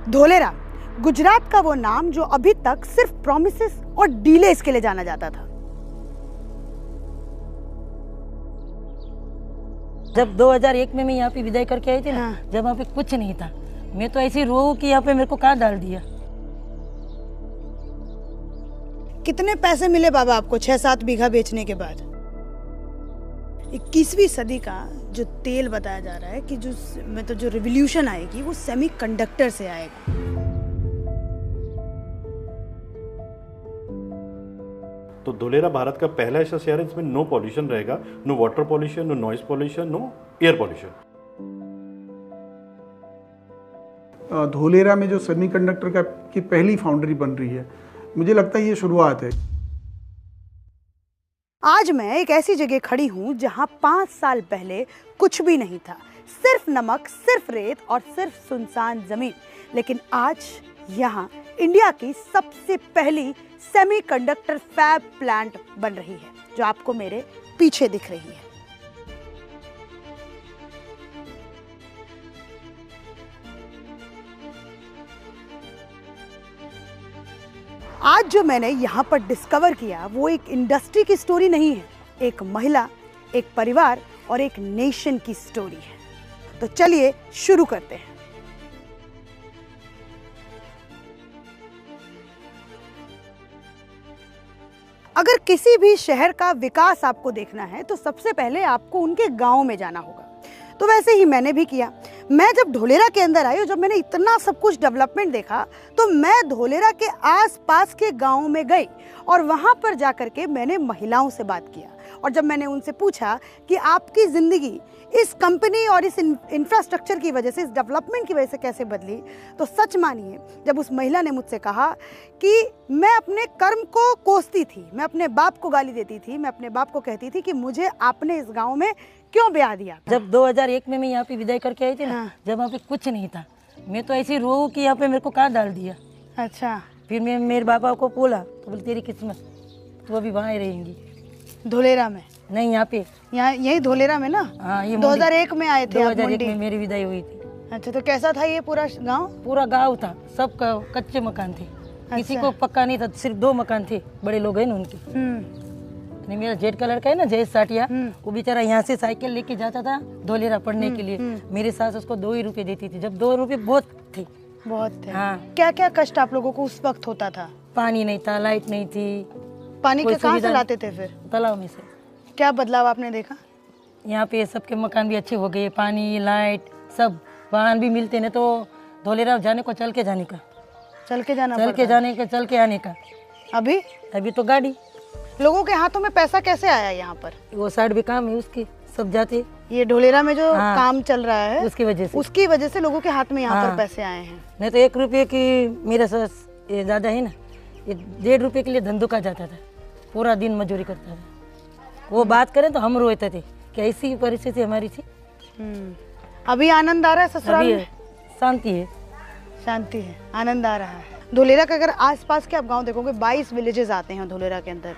धोलेरा गुजरात का वो नाम जो अभी तक सिर्फ प्रॉमिसेस और डीलेस के लिए जाना जाता था। जब 2001 में मैं यहाँ पे विदाई करके आई थी ना, हाँ। जब वहाँ पे कुछ नहीं था, मैं तो ऐसी रो कि यहाँ पे मेरे को कहाँ डाल दिया। कितने पैसे मिले बाबा आपको 6-7 बीघा बेचने के बाद? 21वीं सदी का जो तेल बताया जा रहा है कि जो रिवॉल्यूशन आएगी वो सेमीकंडक्टर से आएगा। तो धोलेरा भारत का पहला ऐसा शहर है जिसमें नो पॉल्यूशन रहेगा, no water pollution, no noise pollution, no air pollution. Dholera में जो सेमीकंडक्टर की पहली फाउंड्री बन रही है, मुझे लगता है ये शुरुआत है। आज मैं एक ऐसी जगह खड़ी हूँ जहाँ 5 साल पहले कुछ भी नहीं था, सिर्फ नमक, सिर्फ रेत और सिर्फ सुनसान जमीन। लेकिन आज यहाँ इंडिया की सबसे पहली सेमीकंडक्टर फैब प्लांट बन रही है, जो आपको मेरे पीछे दिख रही है। आज जो मैंने यहाँ पर डिस्कवर किया वो एक इंडस्ट्री की स्टोरी नहीं है, एक महिला, एक परिवार और एक नेशन की स्टोरी है। तो चलिए शुरू करते हैं। अगर किसी भी शहर का विकास आपको देखना है तो सबसे पहले आपको उनके गांव में जाना होगा। तो वैसे ही मैंने भी किया। मैं जब धोलेरा के अंदर आई और जब मैंने इतना सब कुछ डेवलपमेंट देखा तो मैं धोलेरा के आसपास के गांवों में गई और वहां पर जाकर के मैंने महिलाओं से बात किया। और जब मैंने उनसे पूछा कि आपकी ज़िंदगी इस कंपनी और इस इंफ्रास्ट्रक्चर की वजह से, इस डेवलपमेंट की वजह से कैसे बदली, तो सच मानिए जब उस महिला ने मुझसे कहा कि मैं अपने कर्म को कोसती थी, मैं अपने बाप को गाली देती थी, मैं अपने बाप को कहती थी कि मुझे आपने इस गाँव में क्यों ब्याह दिया। जब 2001 में मैं यहाँ पे विदाई करके आई थी ना, हाँ। जब वहाँ पे कुछ नहीं था, मैं तो ऐसी रो कि यहाँ पे मेरे को कहाँ डाल दिया। अच्छा, फिर मैं मेरे पापा को बोला तो बोले तेरी किस्मत, तो अभी वहाँ ही रहेंगी। धोलेरा में? नहीं, यहाँ पे, यहाँ यही धोलेरा में ना? हाँ, ये 2001 में आए थे आप 2001 मुंडी? में मेरी विदाई हुई थी। अच्छा, तो कैसा था ये पूरा गांव? पूरा गांव था, सब कच्चे मकान थे, किसी को पक्का नहीं था, सिर्फ 2 मकान थे, बड़े लोग हैं ना उनके। मेरा जेठ का लड़का है ना, जयेश साटिया, वो बेचारा यहाँ से साइकिल लेके जाता था धोलेरा पढ़ने के लिए। मेरी सास उसको 2 ही रुपए देती थी, जब 2 रुपए बहुत थे। बहुत थे। हाँ। क्या क्या कष्ट आप लोगों को उस वक्त होता था? पानी नहीं था, लाइट नहीं थी। पानी कोई के कहाँ से सुविधा लाते थे फिर? तालाब में से। क्या बदलाव आपने देखा? यहाँ पे सबके मकान भी अच्छे हो गए, पानी, लाइट, सब वाहन भी मिलते हैं। तो धोलेरा जाने को चल के जाने का, चल के जाना चल के पड़ता? जाने का, चल के आने का। अभी तो गाड़ी। लोगों के हाथों में पैसा कैसे आया यहाँ पर? वो साइड भी काम है उसके, सब जाते। ये धोलेरा में जो हाँ। काम चल रहा है उसकी वजह से लोगों के हाथ में यहाँ पर हाँ। पैसे आए हैं। नहीं तो 1 रुपये की, मेरा सास ये दादा है ना, ये 1.5 रुपये के लिए धंधों का जाता था, पूरा दिन मजदूरी करता था। वो बात करें तो हम रोते थे कि ऐसी परिस्थिति हमारी थी। अभी आनंद आ रहा है ससुराल में? शांति है, शांति है, आनंद आ रहा है। धोलेरा का अगर आसपास के आप गांव देखोगे, 22 विलेजेस आते हैं धोलेरा के अंदर।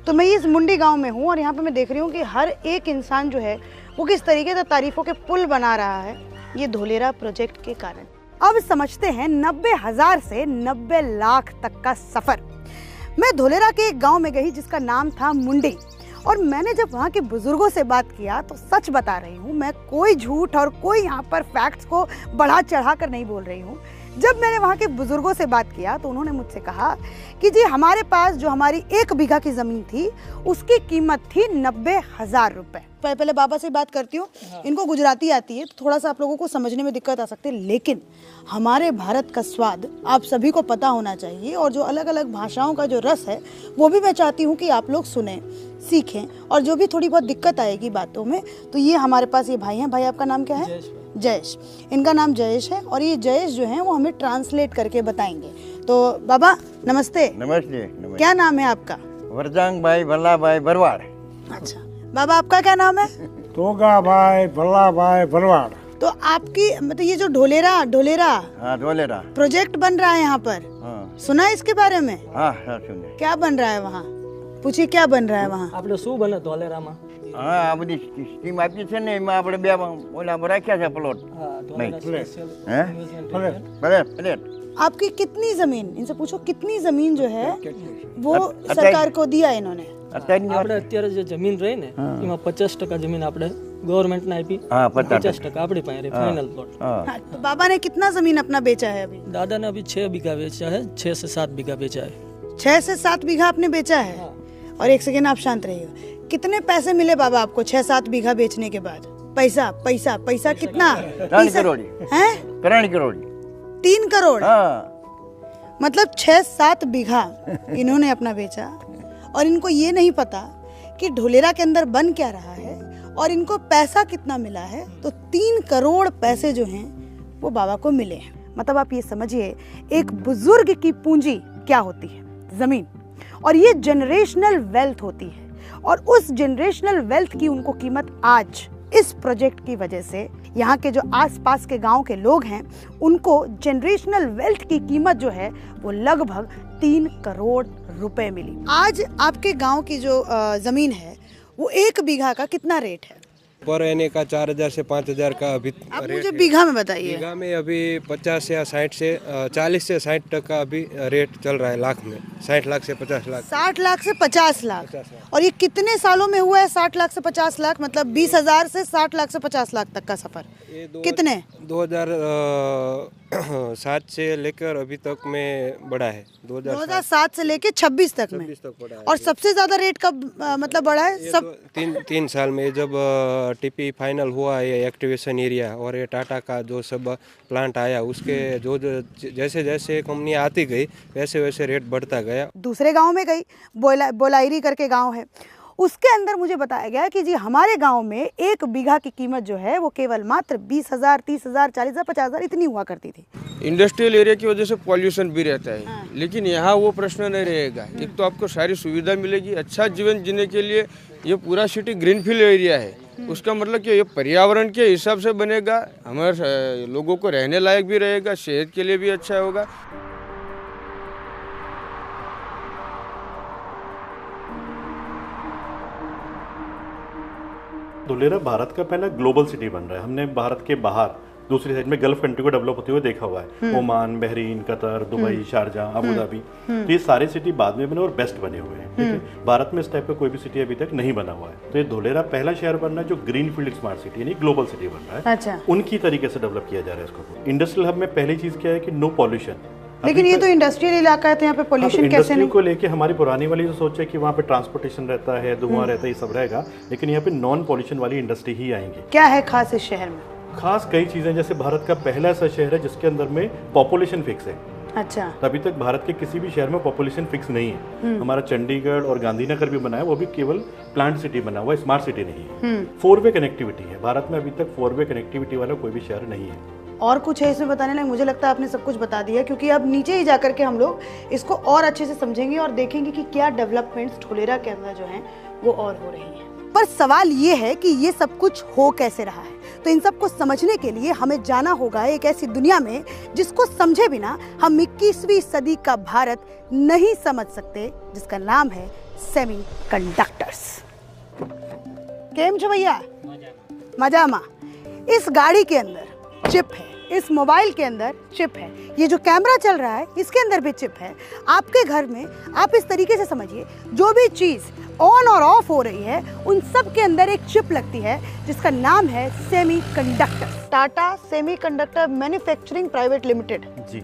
तो मैं इस मुंडी गांव में हूँ और यहाँ पे मैं देख रही हूँ कि हर एक इंसान जो है वो किस तरीके से तारीफों के पुल बना रहा है, ये धोलेरा प्रोजेक्ट के कारण। अब समझते हैं 90,000 से 90 लाख तक का सफर। मैं धोलेरा के एक गाँव में गई जिसका नाम था मुंडी, और मैंने जब वहाँ के बुजुर्गों से बात किया तो सच बता रही हूँ, मैं कोई झूठ और कोई यहाँ पर फैक्ट्स को बढ़ा चढ़ा कर नहीं बोल रही हूँ। जब मैंने वहाँ के बुजुर्गों से बात किया तो उन्होंने मुझसे कहा कि जी हमारे पास जो हमारी 1 बीघा की ज़मीन थी उसकी कीमत थी 90,000 रुपये। पहले बाबा से बात करती हूँ। इनको गुजराती आती है तो थोड़ा सा आप लोगों को समझने में दिक्कत आ सकती है, लेकिन हमारे भारत का स्वाद आप सभी को पता होना चाहिए, और जो अलग अलग भाषाओं का जो रस है वो भी मैं चाहती हूँ कि आप लोग सुने, सीखें, और जो भी थोड़ी बहुत दिक्कत आएगी बातों में तो ये हमारे पास ये भाई हैं। भाई आपका नाम क्या है? जयेश। इनका नाम जयेश है और ये जयेश जो है वो हमें ट्रांसलेट करके बताएंगे। तो बाबा नमस्ते। नमस्ते। क्या नाम है आपका? वरदांग भाई भल्ला भाई भरवाड़। अच्छा बाबा, आपका क्या नाम है? तोगा भाई भल्ला भाई भरवाड़। तो आपकी मतलब ये जो ढोलेरा हाँ, धोलेरा प्रोजेक्ट बन रहा है यहाँ पर, हाँ। सुना है इसके बारे में? हाँ, सुने। क्या बन रहा है वहाँ? पूछिए क्या बन रहा है वहाँ? આપણે શું બને ધોલેરામાં? હા, આ બધી સ્કીમ આપી છે ને, એમાં આપણે 2 ઓલા રાખ્યા છે પ્લોટ. હા, ધોલેરા સ્પેશિયલ હે? પ્લેટ. आपकी कितनी जमीन, इनसे पूछो कितनी जमीन जो है वो सरकार को दिया इन्होंने? આપણે અત્યારે જે જમીન રહી ને એમાં 50% જમીન આપણે ગવર્નમેન્ટ ને આપી, हाँ 50% આપણી પાસે રહી ફાઇનલ પ્લોટ। हाँ, तो बाबा ने कितना जमीन अपना बेचा है अभी? દાદા ने अभी 6 बीघा बेचा है, 6 से 7 बीघा बेचा है। 6 से 7 बीघा आपने बेचा है। और एक सेकेंड आप शांत रहिए, कितने पैसे मिले बाबा आपको 6-7 बीघा बेचने के बाद? पैसा पैसा पैसा कितना? 3 करोड़ हैं? 3 करोड़ 3 करोड़, हाँ मतलब 6-7 बीघा इन्होंने अपना बेचा। और इनको ये नहीं पता कि ढोलेरा के अंदर बन क्या रहा है और इनको पैसा कितना मिला है। तो 3 करोड़ पैसे जो हैं वो बाबा को मिले हैं। मतलब आप ये समझिए एक बुजुर्ग की पूंजी क्या होती है, जमीन, और ये जनरेशनल वेल्थ होती है। और उस जनरेशनल वेल्थ की उनको कीमत आज इस प्रोजेक्ट की वजह से यहाँ के जो आसपास के गांव के लोग हैं उनको जनरेशनल वेल्थ की कीमत जो है वो लगभग 3 करोड़ रुपए मिली। आज आपके गांव की जो जमीन है वो 1 बीघा का कितना रेट है? पर एने का 4000 से 5000 का अभी आप मुझे बीघा में बताइए। बीघा में अभी 50 या 60 से 40 से 60% का अभी रेट चल रहा है लाख में। 60 लाख से 50 लाख। 60 लाख से 50 लाख। और ये कितने सालों में हुआ है 60 लाख से 50 लाख? मतलब 20,000 से 60 लाख से 50 लाख तक का सफर कितने? 2007 से लेकर अभी तक में बढ़ा है। 2007 से लेकर 26 तक में। बढ़ा है। और सबसे ज्यादा रेट कब मतलब बढ़ा है? सब 3 साल में जब टीपी फाइनल हुआ ये एक्टिवेशन एरिया और ये टाटा का जो सब प्लांट आया उसके जो जैसे जैसे कंपनी आती गई वैसे वैसे रेट बढ़ता गया। दूसरे गांव में गई, बोलायरी करके गांव है, उसके अंदर मुझे बताया गया कि जी हमारे गांव में 1 बीघा की कीमत जो है वो केवल मात्र 20,000, 30,000, 40,000, 50,000 इतनी हुआ करती थी। इंडस्ट्रियल एरिया की वजह से पॉल्यूशन भी रहता है। हाँ। लेकिन यहाँ वो प्रश्न नहीं रहेगा। एक तो आपको सारी सुविधा मिलेगी, अच्छा जीवन जीने के लिए ये पूरा सिटी ग्रीनफील्ड एरिया है। उसका मतलब कि ये पर्यावरण के हिसाब से बनेगा, हमारे लोगों को रहने लायक भी रहेगा, सेहत के लिए भी अच्छा होगा। धुलेरा भारत का पहला ग्लोबल सिटी बन रहा है। हमने भारत के बाहर दूसरी साइड में गल्फ कंट्री को डेवलप होते हुए देखा हुआ है, Oman, Bahrain, Qatar, Dubai, Sharjah, Abu Dhabi. तो ये सारे सिटी बाद में बने और बेस्ट बने हुए हैं। ठीक है, भारत में इस टाइप का कोई भी सिटी अभी तक नहीं बना हुआ है। तो ये धुलेरा पहला शहर बन रहा है जो ग्रीन फील्ड स्मार्ट सिटी यानी ग्लोबल सिटी बन रहा है। अच्छा। उनकी तरीके से डेवलप किया जा रहा है इसको। इंडस्ट्रियल हब में पहली चीज क्या है कि नो पॉल्यूशन। लेकिन ये तो इंडस्ट्रियल इलाका है, तो यहाँ पे पोल्यूशन कैसे नहीं? को लेके हमारी पुरानी वाली जो सोच है कि वहाँ पे ट्रांसपोर्टेशन रहता है, धुआं रहता है, ये सब रहेगा, लेकिन यहाँ पे नॉन पॉल्यूशन वाली इंडस्ट्री ही आएंगी। क्या है खास इस शहर में? खास कई चीजें, जैसे भारत का पहला ऐसा शहर है जिसके अंदर में पॉपुलेशन फिक्स है। अच्छा। अभी तक भारत के किसी भी शहर में पॉपुलेशन फिक्स नहीं है। हमारा चंडीगढ़ और गांधीनगर भी बना है, वो भी केवल प्लांट सिटी बना हुआ है, स्मार्ट सिटी नहीं है। 4 वे कनेक्टिविटी है, भारत में अभी तक 4 वे कनेक्टिविटी वाला कोई भी शहर नहीं है। और कुछ है इसमें बताने लगे? मुझे लगता है आपने सब कुछ बता दिया, क्योंकि अब नीचे ही जाकर के हम लोग इसको और अच्छे से समझेंगे और देखेंगे कि क्या डेवलपमेंट्स ढोलेरा के अंदर जो हैं वो और हो रही हैं। पर सवाल ये है कि ये सब कुछ हो कैसे रहा है? तो इन सब को समझने के लिए हमें जाना होगा एक ऐसी दुनिया में जिसको समझे बिना हम 21वीं सदी का भारत नहीं समझ सकते, जिसका नाम है सेमीकंडक्टर्स। केम छो भैया? मजामा। इस गाड़ी के अंदर चिप है, इस मोबाइल के अंदर चिप है, ये जो कैमरा चल रहा है इसके अंदर भी चिप है। आपके घर में आप इस तरीके से समझिए, जो भी चीज़ ऑन और ऑफ हो रही है उन सब के अंदर एक चिप लगती है जिसका नाम है semiconductor. Tata semiconductor manufacturing private limited जी,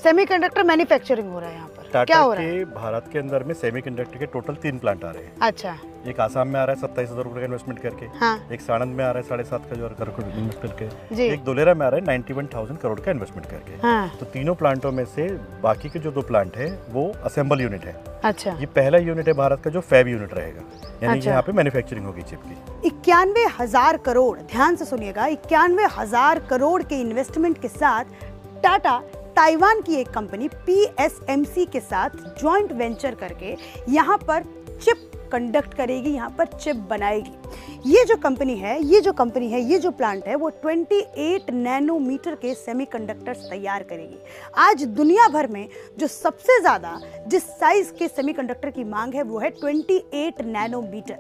सेमीकंडक्टर मैन्युफैक्चरिंग हो रहा है यहाँ पर। क्या हो रहा है? भारत के अंदर में सेमीकंडक्टर के टोटल 3 प्लांट आ रहे हैं। अच्छा। एक आसाम में आ रहा है 27,000 रुपए का इन्वेस्टमेंट करके। हाँ। एक साणंद में आ रहा है 7.5 का जो करोड़ इन्वेस्ट करके। एक धुलेरा में आ रहा है 91,000 करोड़ का इन्वेस्टमेंट करके। हाँ। तो तीनों प्लांटों में से बाकी के जो 2 प्लांट है वो असेंबल यूनिट है। अच्छा। ये पहला यूनिट है भारत का जो फैब यूनिट रहेगा, यानी कि यहाँ पे मैन्युफैक्चरिंग होगी चिप की। 91,000 करोड़, ध्यान से सुनिएगा, 91,000 करोड़ के इन्वेस्टमेंट के साथ टाटा ताइवान की एक कंपनी PSMC के साथ जॉइंट वेंचर करके यहाँ पर चिप कंडक्ट करेगी, यहाँ पर चिप बनाएगी। ये जो कंपनी है, ये जो प्लांट है वो 28 नैनोमीटर के सेमीकंडक्टर्स तैयार करेगी। आज दुनिया भर में जो सबसे ज़्यादा जिस साइज के सेमीकंडक्टर की मांग है वो है 28 नैनोमीटर।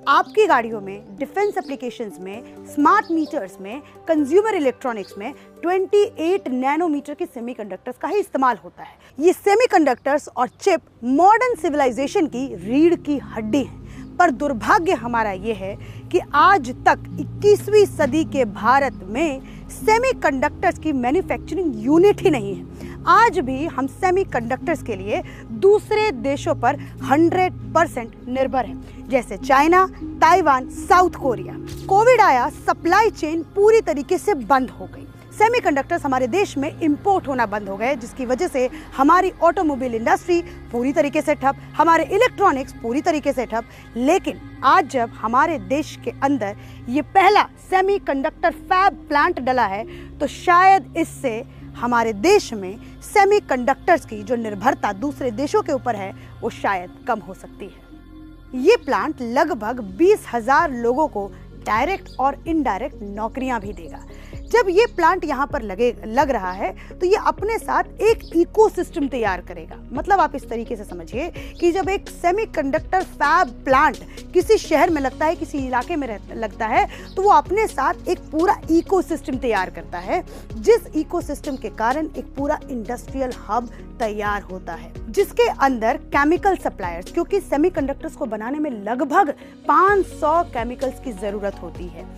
आपकी गाड़ियों में, डिफेंस एप्लीकेशंस में, स्मार्ट मीटर्स में, कंज्यूमर इलेक्ट्रॉनिक्स में 28 नैनोमीटर के सेमीकंडक्टर्स का ही इस्तेमाल होता है। ये सेमीकंडक्टर्स और चिप मॉडर्न सिविलाइजेशन की रीढ़ की हड्डी हैं। पर दुर्भाग्य हमारा ये है कि आज तक 21वीं सदी के भारत में सेमीकंडक्टर्स की मैन्युफैक्चरिंग यूनिट ही नहीं है। आज भी हम सेमीकंडक्टर्स के लिए दूसरे देशों पर 100% निर्भर हैं, जैसे China, Taiwan, south Korea. Covid आया, सप्लाई चेन पूरी तरीके से बंद हो गई। सेमीकंडक्टर्स हमारे देश में इंपोर्ट होना बंद हो गए, जिसकी वजह से हमारी ऑटोमोबाइल इंडस्ट्री पूरी तरीके से ठप, हमारे इलेक्ट्रॉनिक्स पूरी तरीके से ठप। लेकिन आज जब हमारे देश के अंदर ये पहला सेमीकंडक्टर फैब प्लांट डला है, तो शायद इससे हमारे देश में सेमीकंडक्टर्स की जो निर्भरता दूसरे देशों के ऊपर है, वो शायद कम हो सकती है। ये प्लांट लगभग 20,000 लोगों को डायरेक्ट और इनडायरेक्ट नौकरियां भी देगा। जब ये प्लांट यहाँ पर लग रहा है, तो ये अपने साथ एक इकोसिस्टम तैयार करेगा। मतलब आप इस तरीके से समझिए कि जब एक सेमीकंडक्टर फैब प्लांट किसी शहर में लगता है, किसी इलाके में लगता है, तो वो अपने साथ एक पूरा इकोसिस्टम तैयार करता है, जिस इकोसिस्टम के कारण एक पूरा इंडस्ट्रियल हब तैयार होता है, जिसके अंदर केमिकल सप्लायर्स, क्योंकि सेमीकंडक्टर्स को बनाने में लगभग 500 केमिकल्स की जरूरत होती है।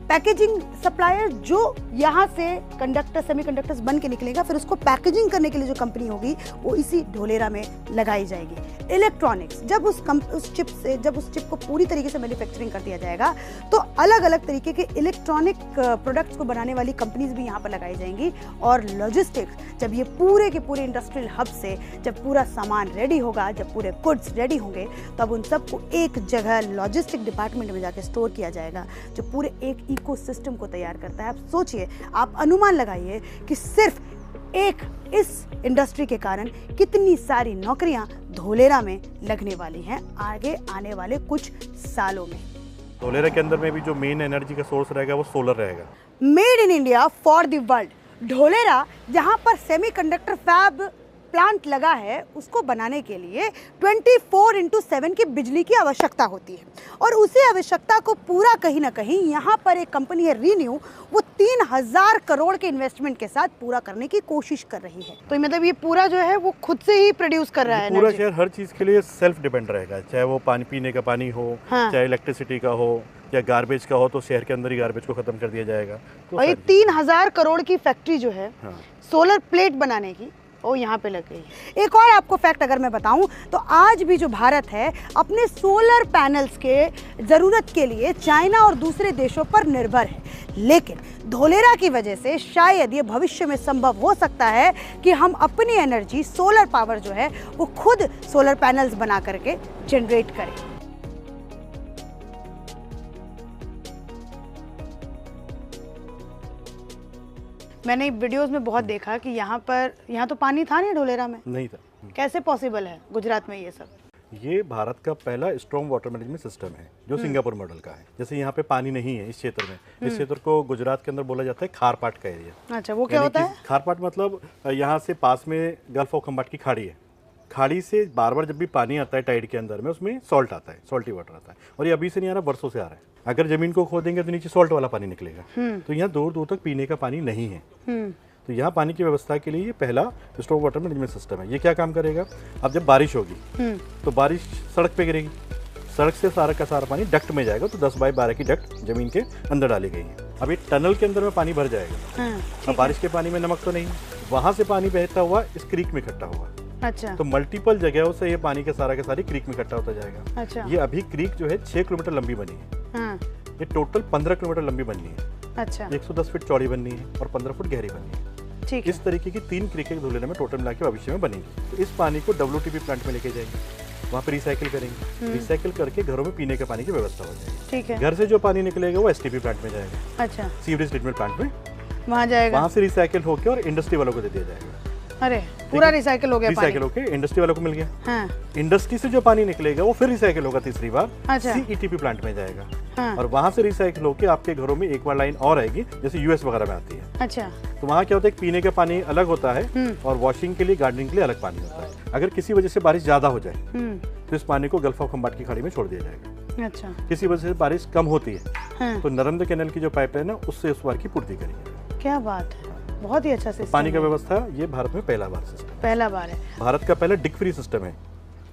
पैकेजिंग सप्लायर जो यहाँ से सेमीकंडक्टर्स बन के निकलेगा, फिर उसको पैकेजिंग करने के लिए जो कंपनी होगी वो इसी ढोलेरा में लगाई जाएगी। इलेक्ट्रॉनिक्स, जब उस चिप को पूरी तरीके से मैन्युफैक्चरिंग कर दिया जाएगा, तो अलग अलग तरीके के इलेक्ट्रॉनिक प्रोडक्ट्स को बनाने वाली कंपनीज भी यहाँ पर लगाई जाएंगी। और लॉजिस्टिक्स, जब ये पूरे के पूरे इंडस्ट्रियल हब से जब पूरा सामान रेडी होगा, जब पूरे गुड्स रेडी होंगे, तब उन सबको एक जगह लॉजिस्टिक डिपार्टमेंट में जाकर स्टोर किया जाएगा, जो पूरे एक इकोसिस्टम को तैयार करता है। आप सोचिए, आप अनुमान लगाइए कि सिर्फ एक इस इंडस्ट्री के कारण कितनी सारी नौकरियां धोलेरा में लगने वाली हैं आगे आने वाले कुछ सालों में। धोलेरा के अंदर में भी जो मेन एनर्जी का सोर्स रहेगा वो सोलर रहेगा। Made in India for the world. Dholera जहां पर सेमीकंडक्टर फैब प्लांट लगा है, उसको बनाने के लिए 24/7 की बिजली की आवश्यकता होती है, और उसी आवश्यकता को पूरा कहीं ना कहीं यहाँ पर एक कंपनी है रीन्यू, वो 3000 करोड़ के इन्वेस्टमेंट के साथ पूरा करने की कोशिश कर रही है। तो मतलब ये पूरा जो है वो खुद से ही प्रोड्यूस कर रहा है। पूरा शहर हर चीज के लिए सेल्फ डिपेंड रहेगा, चाहे वो पानी पीने का पानी हो, चाहे इलेक्ट्रिसिटी का हो, या गार्बेज का हो, तो शहर के अंदर ही गार्बेज को खत्म कर दिया जाएगा। तो और ये 3000 करोड़ की फैक्ट्री जो है सोलर प्लेट बनाने की, वो यहाँ पे लग गई। एक और आपको फैक्ट अगर मैं बताऊं, तो आज भी जो भारत है अपने सोलर पैनल्स के ज़रूरत के लिए चाइना और दूसरे देशों पर निर्भर है। लेकिन धोलेरा की वजह से शायद ये भविष्य में संभव हो सकता है कि हम अपनी एनर्जी, सोलर पावर जो है, वो खुद सोलर पैनल्स बना करके जनरेट करें। मैंने वीडियोस में बहुत देखा कि यहाँ तो पानी था नहीं ढोलेरा में। नहीं था। कैसे पॉसिबल है गुजरात में ये सब? ये भारत का पहला स्ट्रॉन्ग वाटर मैनेजमेंट सिस्टम है, जो सिंगापुर मॉडल का है। जैसे यहाँ पे पानी नहीं है इस क्षेत्र में, इस क्षेत्र को गुजरात के अंदर बोला जाता है खारपाट का एरिया। अच्छा, वो क्या होता है? खारपाट मतलब यहाँ से पास में गल्फ ऑफ खंबाट की खाड़ी है। खाड़ी से बार बार जब भी पानी आता है टाइड के अंदर में, उसमें सॉल्ट आता है, सॉल्टी वाटर आता है। और ये अभी से नहीं आ रहा, वर्षों से आ रहा है। अगर जमीन को खोदेंगे तो नीचे सॉल्ट वाला पानी निकलेगा। तो यहाँ दूर दूर तक पीने का पानी नहीं है। तो यहाँ पानी की व्यवस्था के लिए ये पहला स्ट्रॉन्ग वाटर मैनेजमेंट सिस्टम है। ये क्या काम करेगा, अब जब बारिश होगी तो बारिश सड़क पे गिरेगी, सड़क से सारा का सारा पानी डक्ट में जाएगा। तो 10 बाई 12 की डक्ट जमीन के अंदर डाली गई है। अब ये टनल के अंदर में पानी भर जाएगा। अब बारिश के पानी में नमक तो नहीं, वहां से पानी बहता हुआ इस क्रीक में इकट्ठा होगा। अच्छा। तो मल्टीपल जगहों से ये पानी के सारी क्रीक में इकट्ठा होता जाएगा। अच्छा। ये अभी क्रीक जो है 6 किलोमीटर लंबी बनी है। ये टोटल 15 किलोमीटर लंबी बननी है। अच्छा। 110 फीट चौड़ी बननी है और 15 फुट गहरी बननी है। ठीक है। इस तरीके की 3 क्रीकें धोलेरा में टोटल मिला के भविष्य में बनेंगी। तो इस पानी को WTP प्लांट में लेके जाएंगे, वहाँ पे रिसाइकिल करेंगे। रिसाइकिल करके घरों में पीने के पानी की व्यवस्था हो जाएगी। ठीक है। घर से जो पानी निकलेगा वो STP प्लांट में जाएगा। अच्छा। सीवरेज ट्रीटमेंट प्लांट में वहाँ जाएगा, वहाँ से रिसाइकिल होकर और इंडस्ट्री वालों को दे दिया जाएगा। अरे पूरा रिसाइकिल हो गया, रिसाइकिल होके इंडस्ट्री वालों को मिल गया। हाँ। इंडस्ट्री से जो पानी निकलेगा वो फिर रिसाइकिल होगा तीसरी बार। अच्छा। CETP प्लांट में जाएगा। हाँ। और वहाँ से रिसाइकिल होके आपके घरों में एक बार लाइन और आएगी, जैसे US वगैरह में आती है। अच्छा। तो वहाँ क्या होता है, पीने का पानी अलग होता है और वॉशिंग के लिए, गार्डनिंग के लिए अलग पानी होता है। अगर किसी वजह से बारिश ज्यादा हो जाए तो इस पानी को गल्फ ऑफ खंबाट की खाड़ी में छोड़ दिया जाएगा। अच्छा। किसी वजह से बारिश कम होती है हाँ। तो नर्मदा कैनाल की जो पाइपलाइन है उससे उस बार की पूर्ति करेंगे। क्या बात है, बहुत ही अच्छा सिस्टम। पानी का व्यवस्था ये भारत में पहला बार सिस्टम, पहला बार है। भारत का पहला डिग फ्री सिस्टम है।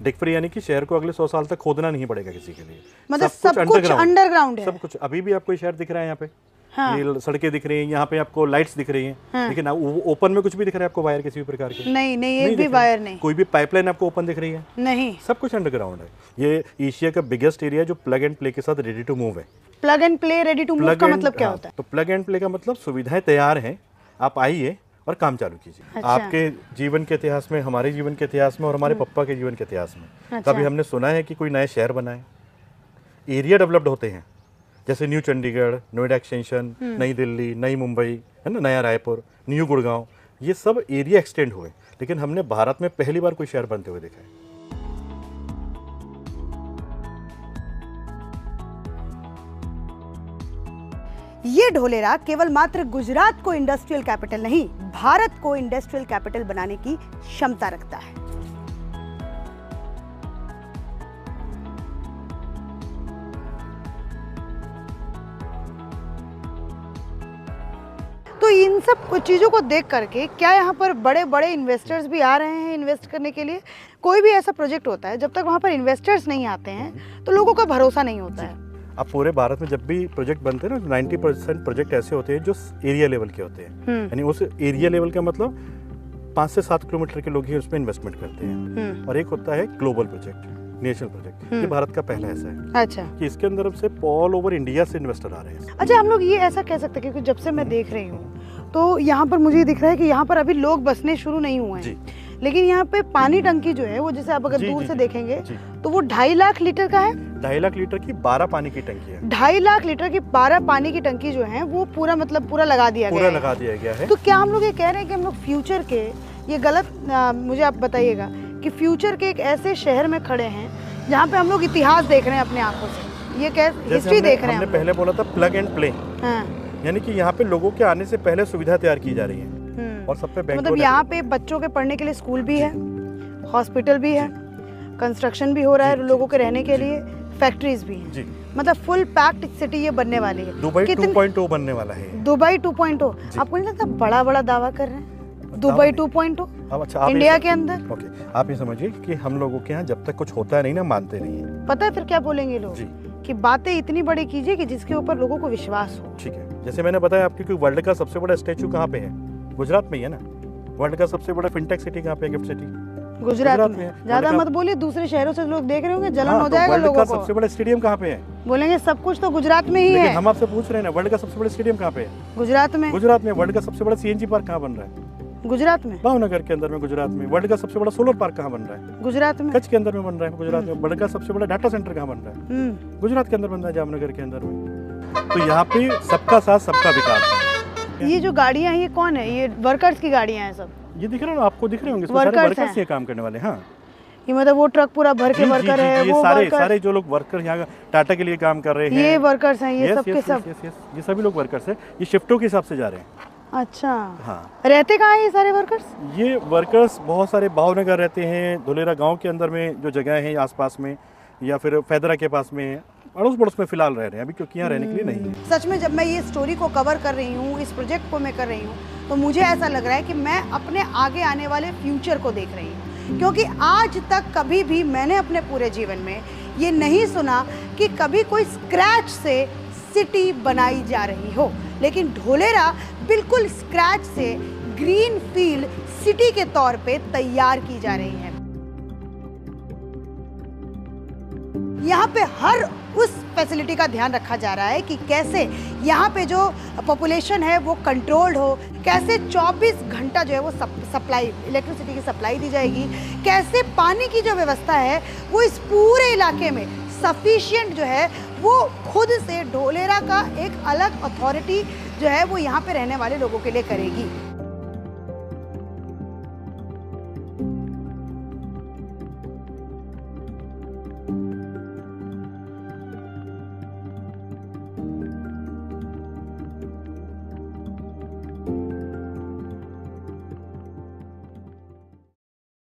डिग फ्री यानी कि शहर को अगले 100 साल तक खोदना नहीं पड़ेगा किसी के लिए, मतलब सब कुछ अंडरग्राउंड है। सब कुछ। अभी भी आपको शहर दिख रहा है यहाँ पे, हाँ। ये सड़कें दिख रही हैं, यहाँ पे आपको लाइट्स दिख रही हैं, हाँ। लेकिन ओपन में कुछ भी दिख रहा है आपको वायर किसी भी प्रकार के? नहीं, एक भी दिख रहा है। वायर नहीं, कोई भी पाइपलाइन आपको ओपन दिख रही है? नहीं, सब कुछ अंडरग्राउंड है। ये एशिया का बिगेस्ट एरिया जो प्लग एंड प्ले के साथ रेडी टू मूव है। Plug and play ready to move का मतलब क्या होता है? तो प्लग एंड प्ले का मतलब सुविधाएं तैयार हैं, आप आइए और काम चालू कीजिए। अच्छा। आपके जीवन के इतिहास में, हमारे जीवन के इतिहास में और हमारे पप्पा के जीवन के इतिहास में अच्छा। कभी हमने सुना है कि कोई नया शहर बना है? एरिया डेवलप्ड होते हैं, जैसे न्यू चंडीगढ़, नोएडा एक्सटेंशन, नई दिल्ली, नई मुंबई, है ना, नया रायपुर, न्यू गुड़गांव, ये सब एरिया एक्सटेंड हुए, लेकिन हमने भारत में पहली बार कोई शहर बनते हुए देखा है। ये ढोलेरा केवल मात्र गुजरात को इंडस्ट्रियल कैपिटल नहीं, भारत को इंडस्ट्रियल कैपिटल बनाने की क्षमता रखता है। तो इन सब चीज़ों को देख करके क्या यहाँ पर बड़े बड़े इन्वेस्टर्स भी आ रहे हैं इन्वेस्ट करने के लिए? कोई भी ऐसा प्रोजेक्ट होता है, जब तक वहाँ पर इन्वेस्टर्स नहीं आते हैं तो लोगों का भरोसा नहीं होता है। अब पूरे भारत में जब भी प्रोजेक्ट बनते हैं ना, 90% प्रोजेक्ट ऐसे होते हैं जो एरिया लेवल के होते हैं, यानी उस एरिया लेवल का मतलब 5 से 7 किलोमीटर के लोग ही उसमें इन्वेस्टमेंट करते हैं। और एक होता है ग्लोबल प्रोजेक्ट, नेशनल प्रोजेक्ट। ये भारत का पहला ऐसा है। अच्छा। कि इसके अंदर से ऑल ओवर इंडिया से इन्वेस्टर आ रहे हैं। अच्छा, हम लोग ये ऐसा कह सकते हैं, क्योंकि जब से मैं देख रही हूँ तो यहाँ पर मुझे दिख रहा है कि यहाँ पर अभी लोग बसने शुरू नहीं हुए हैं, लेकिन यहाँ पे पानी टंकी जो है वो, जैसे आप अगर दूर से देखेंगे तो वो 2.5 लाख लीटर का है। 2.5 लाख लीटर की 12 पानी की टंकी है। 2.5 लाख लीटर की 12 पानी की टंकी जो है वो पूरा मतलब पूरा लगा दिया गया है। तो क्या हम लोग ये कह रहे हैं कि हम लोग फ्यूचर के, ये गलत मुझे आप बताइएगा, कि फ्यूचर के एक ऐसे शहर में खड़े हैं जहाँ पे हम लोग इतिहास देख रहे हैं अपने आंखों से, ये क्या हिस्ट्री देख रहे हैं? हमने पहले बोला था प्लग एंड प्ले, यानी कि यहाँ पे लोगों के आने से पहले सुविधा तैयार की जा रही है और सब पे बैंक, मतलब यहाँ पे बच्चों के पढ़ने के लिए स्कूल भी है, हॉस्पिटल भी है, कंस्ट्रक्शन भी हो रहा है लोगों के रहने के लिए, फैक्ट्रीज भी हैं, मतलब फुल पैक्ड सिटी ये बनने वाली है। दुबई 2.0 बनने वाला है। दुबई 2.0 आपको नहीं लगता बड़ा बड़ा दावा कर रहे हैं दुबई 2.0? अच्छा, इंडिया के अंदर। ओके, आप ये समझिए कि हम लोगों के यहाँ जब तक कुछ होता है नहीं ना, मानते नहीं है। पता है फिर क्या बोलेंगे लोग, कि बातें इतनी बड़ी कीजिए कि जिसके ऊपर लोगों को विश्वास हो। ठीक है, जैसे मैंने बताया आपको कि वर्ल्ड का सबसे बड़ा स्टैचू कहाँ पे है? गुजरात में ही है ना। वर्ल्ड का सबसे बड़ा फिनटेक सिटी कहाँ पे है? गिफ्ट सिटी गुजरात में। ज्यादा मत बोलिए, दूसरे शहरों से लोग देख रहे होंगे, जलन हो जाएगा लोगों को। वर्ल्ड का सबसे बड़ा स्टेडियम कहाँ पे है? बोलेंगे सब कुछ तो गुजरात में ही है। हम आपसे पूछ रहे हैं ना, वर्ल्ड का सबसे बड़ा स्टेडियम कहाँ पे है? गुजरात में। गुजरात में। वर्ल्ड का सबसे बड़ा सीएनजी पार्क कहाँ बन रहा है? गुजरात में। भावनगर के अंदर में, गुजरात में। वर्ल्ड का सबसे बड़ा सोलर पार्क कहाँ बन रहा है? गुजरात में। कच्छ के अंदर में बन रहा है, गुजरात में। वर्ल्ड का सबसे बड़ा डाटा सेंटर कहाँ बन रहा है? गुजरात के अंदर बन रहा है, जामनगर के अंदर में। तो यहाँ पे सबका साथ सबका विकास। ये जो गाड़ियाँ हैं ये कौन है? ये वर्कर्स की गाड़ियाँ हैं सब। ये दिख रहे हैं, आपको दिख रहे होंगे, वर्कर्स ये काम करने वाले। हाँ, ये मतलब वो ट्रक पूरा भर के वर्कर है, वो सारे जो लोग वर्कर यहाँ टाटा के लिए काम कर रहे हैं, ये वर्कर्स हैं, ये सब के सब। ये सभी लोग वर्कर्स हैं। ये शिफ्टों के हिसाब से जा रहे हैं। अच्छा। हाँ। रहते कहाँ हैं ये सारे वर्कर्स? ये वर्कर्स बहुत सारे भावनगर रहते हैं, धुलेरा गांव के अंदर में जो जगह है आसपास में, या फिर फैदरा के पास में, अड़ोस पड़ोस में फिलहाल रह रहे हैं अभी, क्योंकि यहाँ रहने के लिए नहीं है। सच में जब मैं ये स्टोरी को कवर कर रही हूँ, इस प्रोजेक्ट को मैं कर रही हूँ, तो मुझे ऐसा लग रहा है कि मैं अपने आगे आने वाले फ्यूचर को देख रही हूँ, क्योंकि आज तक कभी भी मैंने अपने पूरे जीवन में ये नहीं सुना कि कभी कोई स्क्रैच से सिटी बनाई जा रही हो, लेकिन ढोलेरा बिल्कुल स्क्रैच से ग्रीन फील्ड सिटी के तौर पे तैयार की जा रही है। यहाँ पे हर उस फैसिलिटी का ध्यान रखा जा रहा है कि कैसे यहाँ पे जो पॉपुलेशन है वो कंट्रोल्ड हो, कैसे 24 घंटा जो है वो सप्लाई, इलेक्ट्रिसिटी की सप्लाई दी जाएगी, कैसे पानी की जो व्यवस्था है वो इस पूरे इलाके में सफिशिएंट जो है वो खुद से ढोलेरा का एक अलग अथॉरिटी जो है वो यहाँ पे रहने वाले लोगों के लिए करेगी।